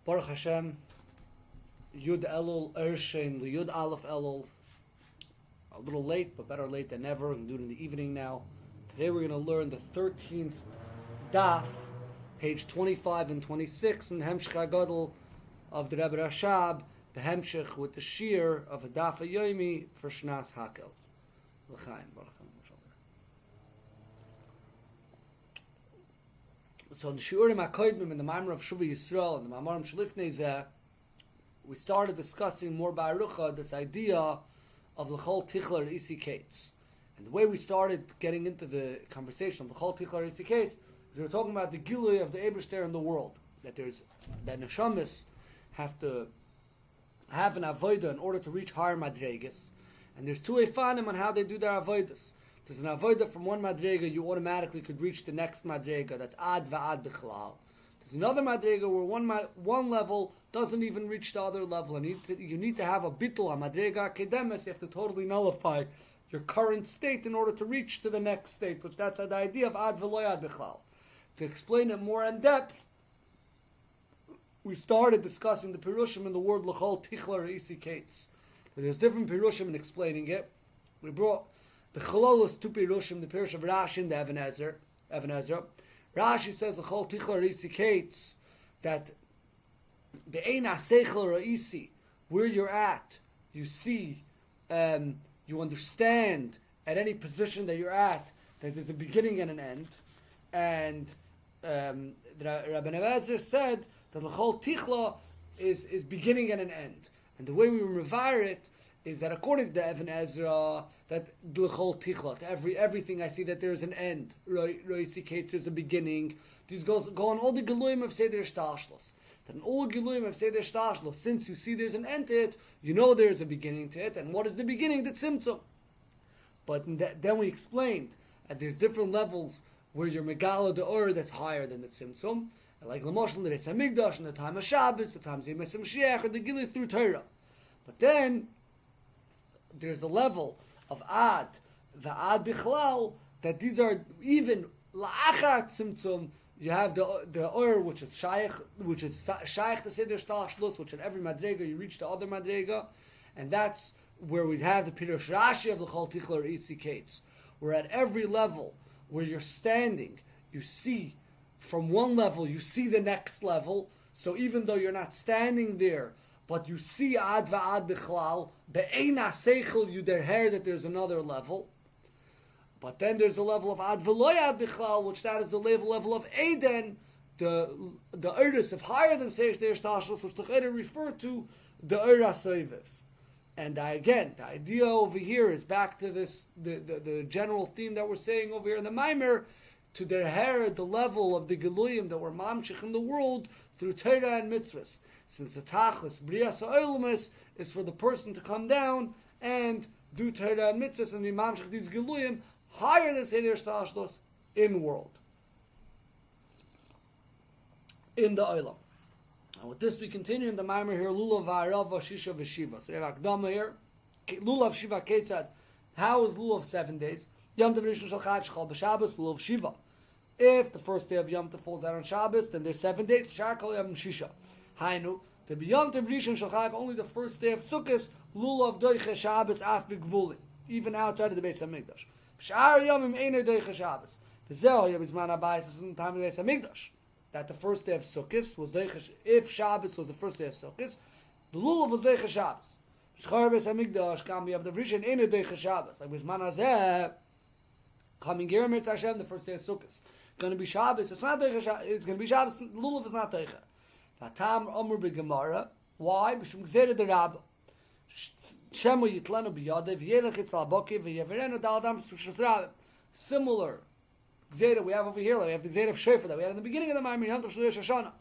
Baruch Hashem, Yud Elul Ershein Yud Aleph Elul. A little late, but better late than never. We're going to do it in the evening now. Today we're going to learn the 13th daf, page 25 and 26 in the Hemshech of the Rebbe Rashab, the Hemshech with the Shiur of a daf Yomi for Shnas Hakel. L'chaim, Baruch Hashem. So in the Shiurim HaKoidmim, in the Maamar of Shuva Yisrael, and the Maamar of Shalifnei Zeh, we started discussing more by Arucha this idea of L'chol Tichler Isi Kates. And the way we started getting into the conversation of L'chol Tichler Isi Kates is we were talking about the Gilui of the Eibishter in the world. That Neshamis have to have an Avodah in order to reach higher Madregas. And there's two Eifanim on how they do their Avodas. There's an avodah from one madrega, you automatically could reach the next madrega. That's ad va'ad bichlal. There's another madrega where one level doesn't even reach the other level, and you need to have a bittul, a madrega akedemes. You have to totally nullify your current state in order to reach to the next state, which that's the idea of ad v'lo ad bichlal. To explain it more in depth, we started discussing the pirushim in the word l'chol tichlar isi kates. So there's different pirushim in explaining it. We brought the Chalolos two Pirushim, the Pirush of Rashi and the Even Ezra. Rashi says the Chol Tichlar Isi Kates that Be'ein HaSeichel Ra'isi, where you're at, you see, you understand at any position that you're at that there's a beginning and an end. And Rabbi Nevezer said that the Chol Tichla is beginning and an end. And the way we revire it is that according to Even Ezra, that l'chol tichla, to everything I see that there's an end. Roisi Kates, there's a beginning. These go on all the geluim of Seder Shtashlos. That in all geluim of Seder Shtashlos, since you see there's an end to it, you know there's a beginning to it. And what is the beginning? The tzimtzum. But then we explained that there's different levels where you're megala the or that's higher than the tzimtzum. Like l'moshel the Beis Hamikdash, in the time of Shabbos, the time of Zimei Mashiach, or the gilui through Torah. But then there's a level of ad, the ad bichlal, that these are even la'achar tzimtzum. You have the or which is shaykh to Seder Shtashlos, which in every madrega you reach the other madrega, and that's where we have the Pirush Rashi of the Chol Tichlar Isi Kates. Where at every level where you're standing, you see from one level you see the next level. So even though you're not standing there, but you see ad va'ad bichlal, be'ein ha'seichel, you der that there's another level. But then there's a level of ad v'lo ad bichlal, which that is the level of Eden, the Eretz of higher than Seder Shtashlos, which the Chayder refer to the Eretz Soiviv. And again, the idea over here is back to this the general theme that we're saying over here in the Maimer, to der the level of the Geluyim that we're mamshich in the world through Torah and mitzvahs. Since the Tachlis, Brias Ha'olamis, is for the person to come down and do Torah and mitzvahs and be mamshich these Geluyim higher than Seder Shtashlos in the world. In the Olam. And with this we continue in the Maamar here, Lulav, Va'arava, Shisha, V'Shiva. So we have Akdama here. Lulav, Shiva, Ketzad. How is Lulav 7 days? Yom Tov Rishon Shel Chag Shechal B'Shabbos, Lulav Shiva. If the first day of Yom Tov falls out on Shabbos, then there's 7 days. Shar Kol Yom Shisha. Hainu, to be Yom Tov Rishon Shel Chag, only the first day of Sukkot, Lulav Doiche Shabbos Af V'Gvuli, even outside of the Beis Hamikdash. B'Shar Yomim Einer Doiche Shabbos. V'Zeh Yom Izman Habayis, this is in the time of the Beis Hamikdash. That the first day of Sukkot was Doiche, if Shabbos was the first day of Sukkot, the Lulav was Doiche Shabbos. B'Shar Beis Hamikdash, Kam Yom Tov Rishon Einer Doiche Shabbos. Like Bizman Hazeh, coming here Mirz Hashem, the first day of Sukkot. Going to be Shabbos, it's not Doiche Shabbos, it's going to be Shabbos, Lulav is not Doiche. Vatam Amr b'Gemara. Why? B'shum Gzeira the Rabba. Shemo Yitlanu b'Yadev Yelech Yitzal Boki v'Yeverenu Daldam Shus Rabba. Similar Gzeira we have over here. Like we have the Gzeira of Shofar that we had in the beginning of the Maamar Yom Tov Shlosh Hashanah.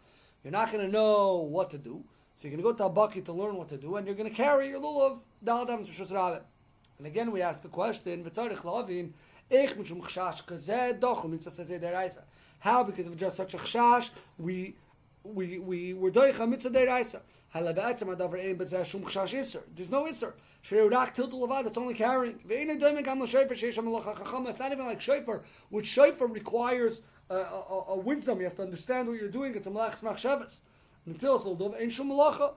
You're not going to know what to do, so you're going to go to Boki to learn what to do, and you're going to carry your lulav Daldam Shus Rabba. And again, we ask a question. V'tzarich lavin Eich mishum chashash kazeh dochu mitzvah sezeh deraisa. How? Because of just such a chashash, we were doicha mitzvah deraisa. Hala be'etzem adavar ein b'zeh shum chashash itzer. There's no itzer. Shrei urak tiltul levad. It's only carrying. Ve'inei doimik am l'shofar sheisham malacha chacham. It's not even like shofar. Which shofar requires a wisdom. You have to understand what you're doing. It's a malachas machshavas. Netilas Lulav ain't Shum Malacha.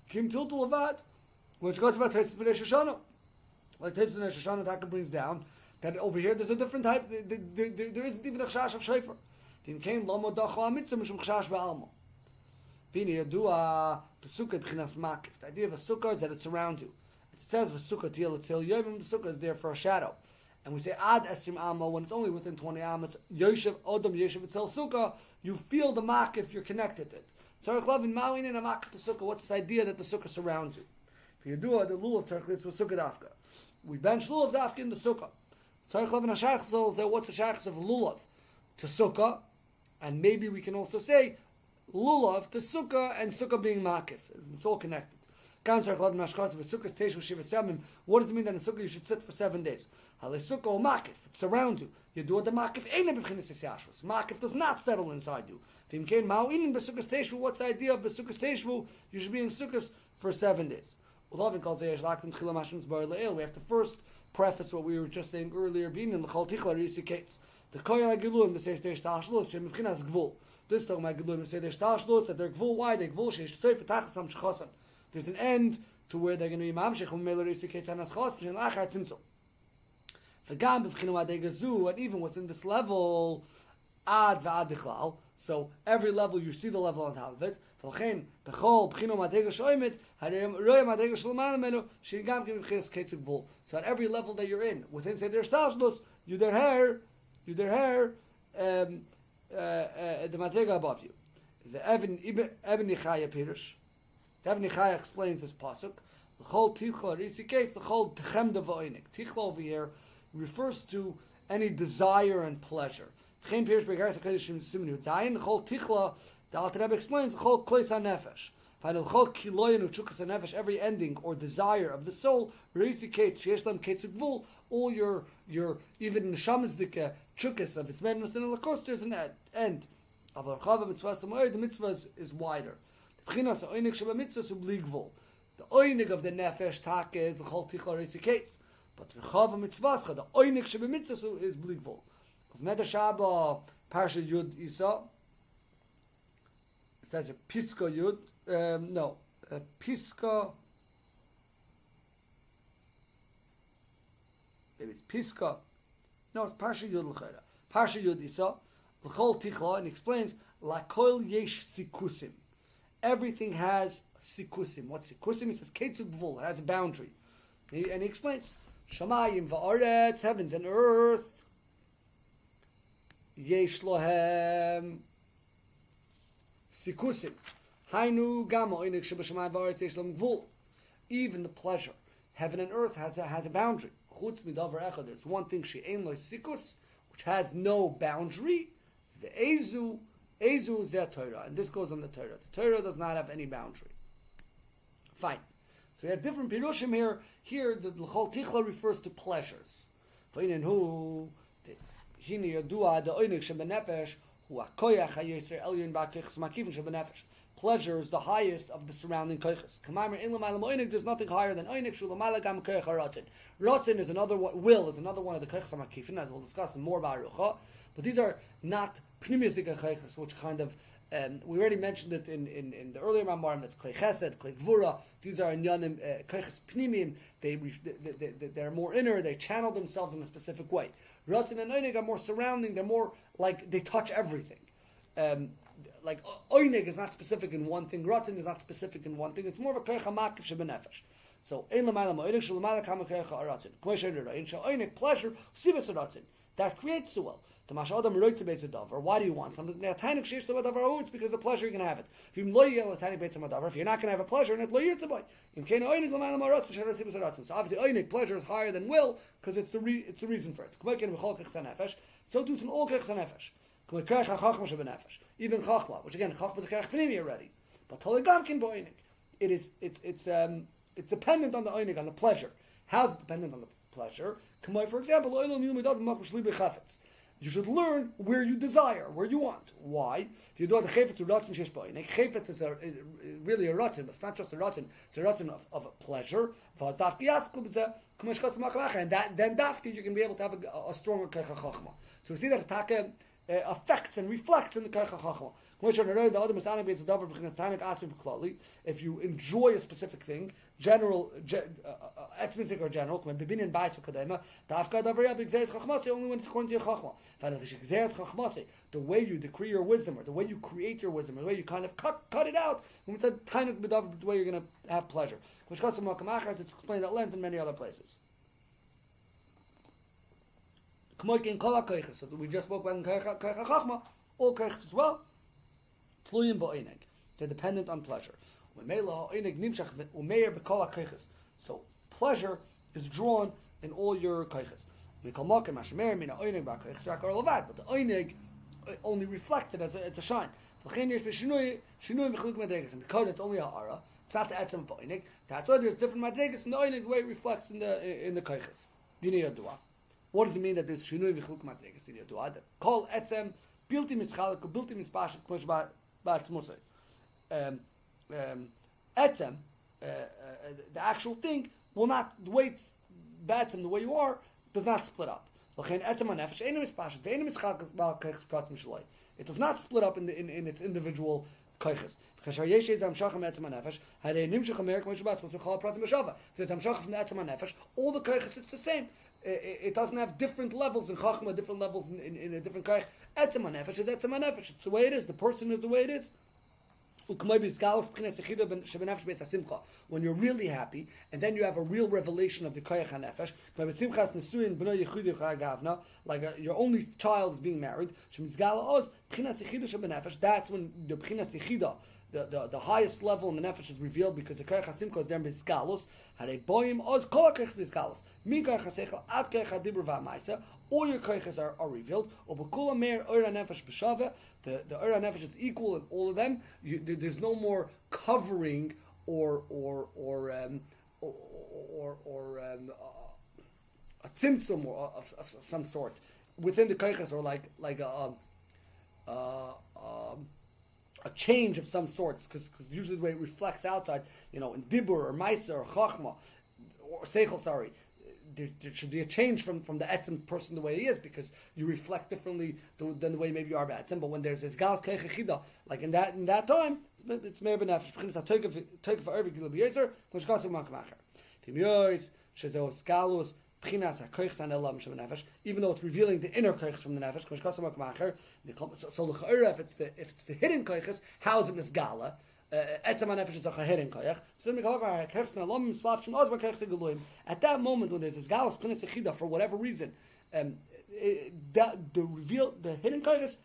Kim Tiltul Levad, which goes about Tetzis B'nei Shoshana. Like Tetzis B'nei Shoshana, Taka brings down that over here there's a different type. There isn't even a Chashash of Shofar. Tim Kain Lomo Dacho HaMitzvah Mishum Chashash Ba'alma. Bini Yadua, the Sukkah B'chinas Makif. The idea of a Sukkah is that it surrounds you. It says for Sukkah Tiyel Tzil Yomim, the Sukkah is there for a shadow. And we say Ad Esrim Amma when it's only within 20 Amas. Yoshev Odom Yoshev Tzil Sukkah. You feel the Makif, you're connected to it. Tzarech Lavin Ma'in in a Makif the Sukkah. What's this idea that the Sukkah surrounds you? If you do the Lulav Tzarech Lis with Sukkah Dafka. We bench Lulav Dafka in the Sukkah. Tzarech Lavin HaShayach will say what's the Shayach of Lulav to Sukkah, and maybe we can also say Lulav to Sukkah and Sukkah being Makif. It's all connected. What does it mean that in Sukkah you should sit for 7 days? Sukkah or Makif, it surrounds you. You do the Makif, Makif does not settle inside you. What's the idea of the Sukkah Teshvu? You should be in Sukkah for 7 days. We have to first preface what we were just saying earlier, being in the Chol Tichlar Yisikates. The Koyal Gilum, the Seish Tashlus, Shemivchinas Gvul. This talking about Gilum, say there's Tashlus, that they're Gvul, why they're Gvul, Sheish Tzeif, Tachasam Shchosan. There's an end to where they're going to be Mamshech, whom Meler Yisikates, and Aschos, and Achar Tzimtzol. V'gam b'vchinu adegazu, and even within this level, ad v'ad bichlal. So every level you see the level on top of it. V'lchein b'chol b'chinu adegash oimit harayim royim adegash l'man menu shigam kim b'chinas ketzuk v'ul. So at every level that you're in, within say there's tashlus, you der hair, the madrega above you. The Even Nichaya Pirush. The Even Nichaya explains this pasuk. The whole tichla risikates the whole techemda v'oinik. Tichla over here refers to any desire and pleasure. Chen Pirush Begaris HaKadosh Simonu Dayin. The whole tichla, the Alter Rebbe explains the whole kleis hanefesh. Final whole kiloyin uchukas hanefesh, every ending or desire of the soul risikates sheishlam ketzuk vul. All your even neshamazdike chukas of its madness and of course there's an end. Of the mitzvah is wider. The oinig of the nefesh taka is the whole tichla risikates. But the chava mitzvah, the oinig sheba mitzvah is bligvol. Of Medashaba Parsha Yud Isa, it says a Piska Yud, Piska, maybe it's Piska, no, it's Parsha Yud L'chayra. Parsha Yud Isa, L'chol Tichla, and he explains, L'kol yesh sikusim. Everything has sikusim. What's sikusim? He says, Ketzuk B'vul, it has a boundary. And he explains, Shamayim va'aretz, heavens and earth, yesh lohem sikusim. Hainu gamo oinik shebashamayim va'aretz yesh lohem gvul. Even the pleasure, heaven and earth has a boundary. Chutz midavar echad. There's one thing she'ein lo sikus, which has no boundary. The ezu zeh Torah, and this goes on the Torah. The Torah does not have any boundary. Fine. So we have different pirushim here. Here, the L'chol Tichla refers to pleasures. V'inenhu, hine yadua the oinik shebenefesh hu hakoyach hayeser elyon ba'koyches makivin shebenefesh. Pleasure is the highest of the surrounding koyches. K'maimer in l'mayla oinik, there's nothing higher than oinik. Shu l'mayla gam koyach haratzin. Ratzin is another one. Will is another one of the koyches makivin, as we'll discuss more about Rucha. But these are not pneumistic koyches, which kind of we already mentioned it in the earlier Maamar. That's klei chesed, klei gvura. These are inyanim koyches pnimim. They're more inner. They channel themselves in a specific way. Ratzin and oinig are more surrounding. They're more like they touch everything. Like oinig is not specific in one thing. Ratzin is not specific in one thing. It's more of a koyach hamakiv shebenefesh. So ein l'mayla oinig shel l'mayla kama koyach haratzin. K'may she'er rein shel oinig pleasure sivas haratzin. That creates the will. Why do you want something? It's because the pleasure you can have it. If you're not going to have a pleasure, so obviously oinig pleasure is higher than will because it's the reason for it. So do it in all kech nefesh. Even chachma, which again chachma is a kech pnimi already, but toligam kin boinig. It's dependent on the oinig, on the pleasure. How's it dependent on the pleasure? For example, you should learn where you desire, where you want. Why? If you do the chayfetz uratzin shesh b'oinik, chayfetz is really a ratzin, but it's not just a ratzin. It's a ratzin of a pleasure. And then dafki you can be able to have a stronger keicha chachma. So we see that Taka affects and reflects in the keicha chachma. If you enjoy a specific thing, general, or general, only when it's according to your chachma. The way you decree your wisdom, or the way you create your wisdom, or the way you kind of cut it out, the way you're going to have pleasure. Which it's explained at length in many other places. So we just spoke about chachma, all koiches as well. They're dependent on pleasure. So pleasure is drawn in all your koiches. But the oinig only reflects it as a shine. And because it's only a ara, it's not the etzem of oinig. That's why there's different madregas in the oinig, the way it reflects in the koiches. What does it mean that there's shinui v'chiluk madregas? The kol etzem bilti mischalik bilti mispashit k'mosh ba'atzmusay. Etzem, the actual thing, will not, the way it's the way you are, does not split up. It does not split up in its individual koiches. Because so it's hamshach from the etzem nefesh. All the koiches, it's the same. It doesn't have different levels in chachma, different levels in a different koich. Etzem nefesh is etzem nefesh. It's the way it is. The person is the way it is. When you're really happy, and then you have a real revelation of the koyach hanefesh, like your only child is being married, that's when the b'chinas yichida, the highest level in the nefesh is revealed, because the koyach hasimcha is there b'sgalus, all your koyches are revealed. The Ora Nefesh is equal in all of them. There's no more covering or a tzimtzum of some sort within the koiches, or like a change of some sort, because usually the way it reflects outside, in dibur or maisa or chachma or seichel, there should be a change from the etzem person the way he is, because you reflect differently than the way maybe you are by etzem. But when there's this gal keichechida, like in that time, it's meir benefesh. B'chinas ha'toik va'arva gila b'yezer, which goes to makamacher. Tim yoyz shezos galus b'chinas ha'koich san elam shem nefesh. Even though it's revealing the inner koiches from the nefesh, which goes to makamacher. So l'cha'ira, if it's the hidden koiches, how is it misgala? Etzem nefesh is a hidden koich. At that moment, when there's this galus b'chinas ha'chida, for whatever reason, the hidden koiches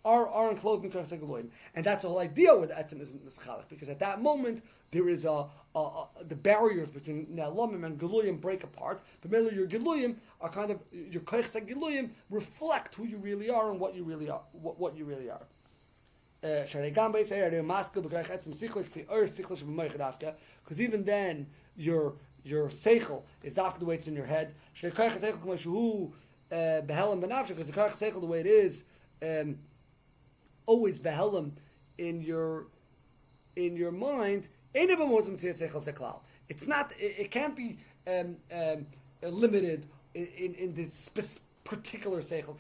are enclosed in koich ha'geloim, and that's the whole idea with etzem isn't mischalik, because at that moment there is the barriers between ne'alamim and geloyim break apart. But mainly your geloyim are kind of, your koich ha'geloim reflect who you really are and what you really are. Because even then your seichel is after the way it's in your head. Because the koich seichel, the way it is, always behelim in your mind. It's not. It can't be limited in this particular seichel.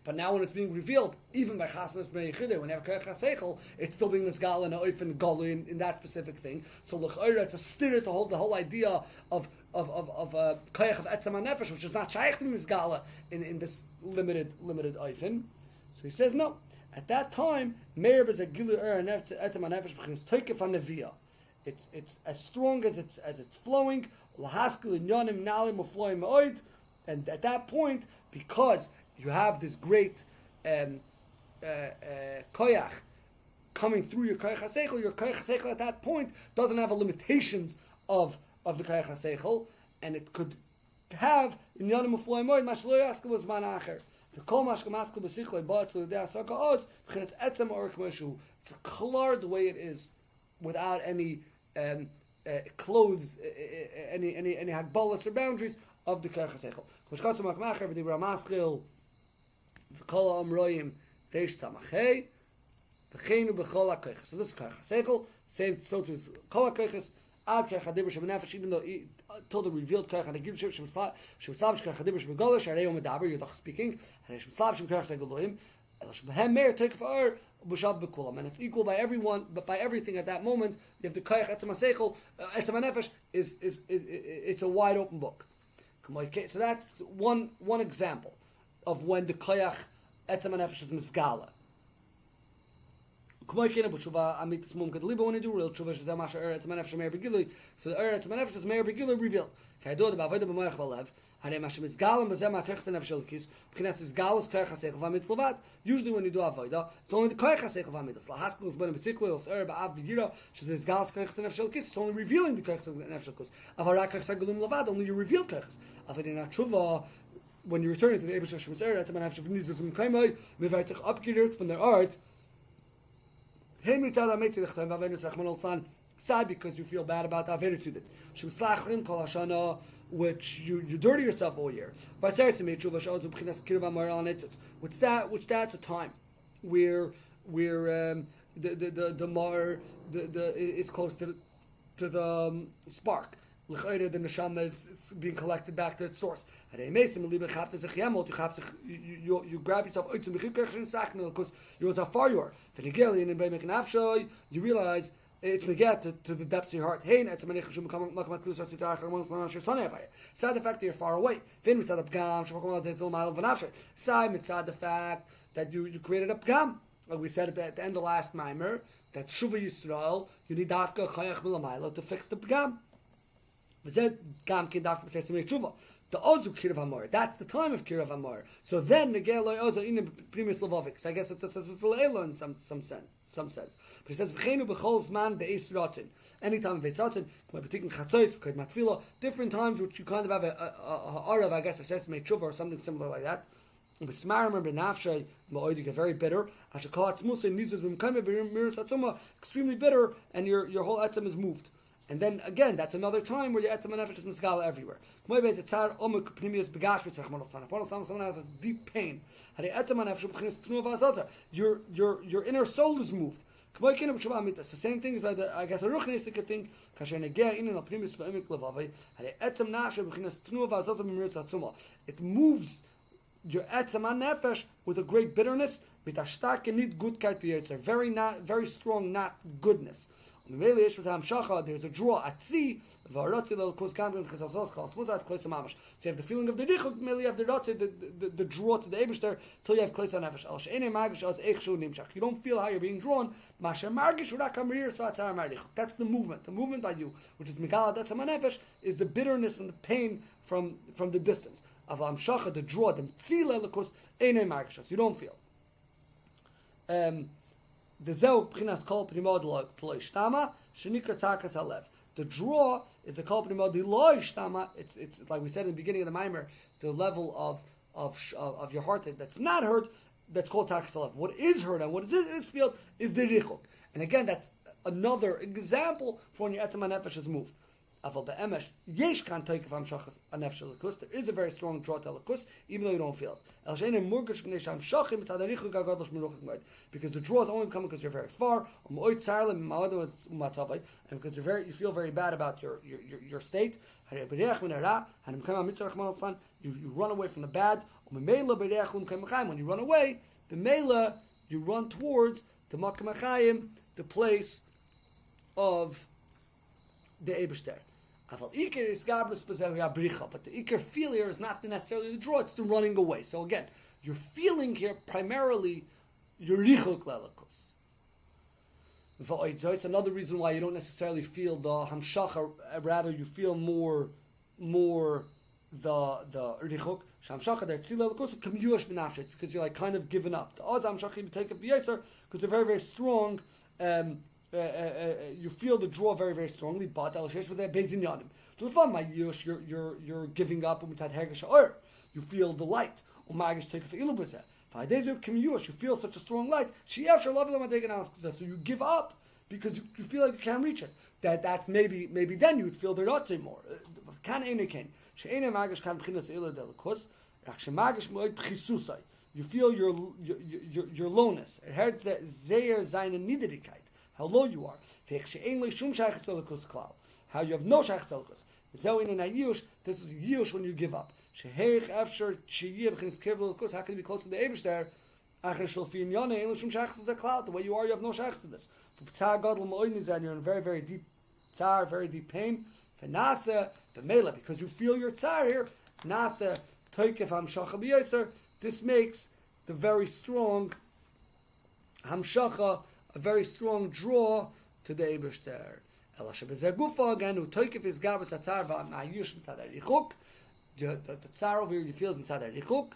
But now when it's being revealed, even by chasnas b'nei yichidei, when you have koyach seichel, it's still being misgal and oifen galui in that specific thing. So l'chayra, it's a stirrer to hold the whole idea of koyach of etzem nefesh, which is not shaykh to misgala in this limited oifen. So he says no. At that time, meir is a gilu etzem nefesh b'chinas toikef hanevia. It's as strong as it's flowing. Lahaskil inyanim nalim ufloim oid. And at that point, because you have this great koyach coming through your koyach haseichel at that point doesn't have a limitations of the koyach haseichel, and it could have inyanim ufloim oid mashlo yaskel was man acher. The kol mashkel maskel b'sichlei ba'at to the asaka oz b'chinas etzem or k'moshu. It's clear the way it is, without any clothes, any hagbalas or boundaries of the koyach haseichel. Which goes to makmacher with the ramaskil, the kol amroyim reish tzamachei, the chenu b'chol hakoyches. So this is koyach haseichel. Same so too is kol hakoyches. Ad koyach hadibur shebenefesh. Even though till the revealed koyach and the give shim slavish koyach hadibrish begolish arei umedaber yudach speaking and shim slavish koyach segeloim hem meir take for b'shav b'kulam, and it's equal by everyone, but by everything at that moment. You have the koyach etzem haseichel, etzem hanefesh is it's a wide open book. So that's one example of when the koyach etzem hanefesh is misgala. So the eretz manefesh is meir begilui revealed. Kayador the b'avodah b'moach v'lev. Usually when you do avodah, it's only the koyach haseichel v'amidas. Lahaskel is ben b'tziklo, or ba'av v'yira. She says galas koyach nefesh elokis. It's only revealing the koyach nefesh elokis. Avarak koyach sagelim levad. Only you reveal koyachs. Avadina tshuva. When you're returning to the Eibush Hashem's eretz, it's a manefesh v'nizos v'mkaimai. Mevayitzach upgedert from their art. Sad because you feel bad about the Averis you did. Which you dirty yourself all year. Which that's a time where the mar is close to the spark. The neshama is being collected back to its source. You grab yourself because you know how far you are. You realize it's to get to the depths of your heart. Sad the fact that you're far away. Sad the fact that you created a pgam. Like we said at the end of last Maimer, that Shuva Yisrael, you need dafka chayach milamayla to fix the pgam. The Ozu Kirav Amor, that's the time of Kirav Amor. So then the Geloi Ozu in Primus Lavovic. So I guess it's Lela in some sense. But he says V'chenu b'chol zman be'es rotin. Anytime of rotin, different times which you kind of have a arav, I guess, or says tshuva or something similar like that. B'smarim b'nafshay ma'oid, get very bitter. Hashakal tzmusa nizuz b'mkaim b'miras atzuma, extremely bitter, and your whole etzem is moved. And then again, that's another time where the etzem and nefesh is misgala everywhere. Someone has deep pain. Your inner soul is moved. The same thing is by the, I guess, a ruchnistic thing. It moves your etzem and nefesh with a great bitterness. Very strong, not goodness. There's a draw at sea. So you have the feeling of the richuk, you have the draw to the Eibishter till you have klitz nefesh. You don't feel how you're being drawn. That's the movement. The movement by you, which is megala that's nefesh, is the bitterness and the pain from the distance. The draw, the you don't feel. The draw is the kol pnimod lo ishtama. It's like we said in the beginning of the Maimer, the level of your heart that's not hurt. That's called takas alev. What is hurt and what is in its field is the richuk. And again, that's another example for when your etzem nefesh is moved. There is a very strong draw to elikus, even though you don't feel it. Because the draw is only coming because you're very far, and because you feel very bad about your state. You run away from the bad. When you run away, you run towards the Makam HaChayim, the place of the Eibishter. But the Iker feel here is not necessarily the draw, it's the running away. So again, you're feeling here primarily your richuk lelakus. So it's another reason why you don't necessarily feel the hamshach, rather you feel more the richuk. Hamshach there tzil lelakus kamyush b'nafshet. It's because you're like kind of given up. The odds hamshachim take a b'yetzer because they're very very strong. You feel the draw very, very strongly, but you're giving up. You feel the light. You feel such a strong light. So you give up because you feel like you can't reach it. That's maybe then you would feel the rotze more. You feel your lowness. How low you are. How you have no shaychus elikus. Zoin in Ayush, this is Yush when you give up. Sheheich after Shiur b'chinas kirvul l'kus. How can you be close to the Eibishter? Achar shalfim yonei elu shum shachs is a cloud. The way you are, you have no shachs to this. You're in very, very deep tsar, very deep pain. V'nasa b'mela, because you feel your tsar here. Nasa toikef hamshacha b'yoser. This makes the very strong hamshacha, a very strong draw to the Eibishter. Ela shebezeh gufa again, who toikef is garbus atzar v'nayush mitzad harichuk. The tsar over here you feel is mitzad harichuk.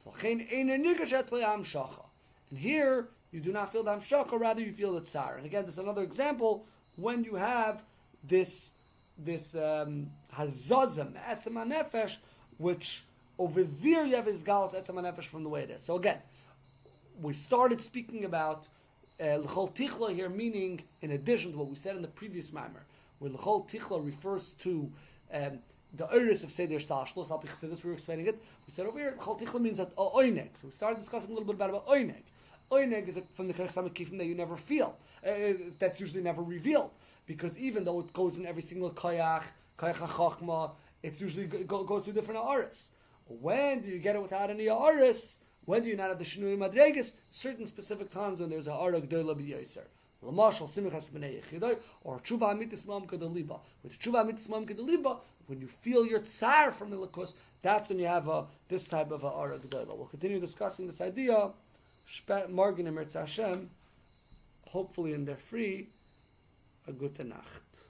V'chein einer nigash etzlei hamshacha. And here you do not feel the hamshacha, rather you feel the tsar. And again, this is another example when you have this hazazim etzem hanefesh, which over there you have his galas etzem hanefesh from the way it is. So again, we started speaking about l'chol tichla here, meaning in addition to what we said in the previous maamar, where l'chol tichla refers to the iris of seder shtashlos. Al pichsidus we were explaining it. We said over here l'chol tichla means that oineg. So we started discussing a little bit about oineg. Oineg is from the Kech Samach that you never feel. That's usually never revealed, because even though it goes in every single koyach hachachma, it's usually goes through different aris. When do you get it without any aris? When do you not have the shinui madregas? Certain specific times when there's a arag doila b'yoser. L'mashal simchas b'nei yechidoi, or tshuva amitis mam kedaliba. With tshuva amitis mam kedaliba, when you feel your tsar from the lakus, that's when you have this type of a arag doila. We'll continue discussing this idea. Morgen im Hashem, hopefully in their free, a gute Nacht.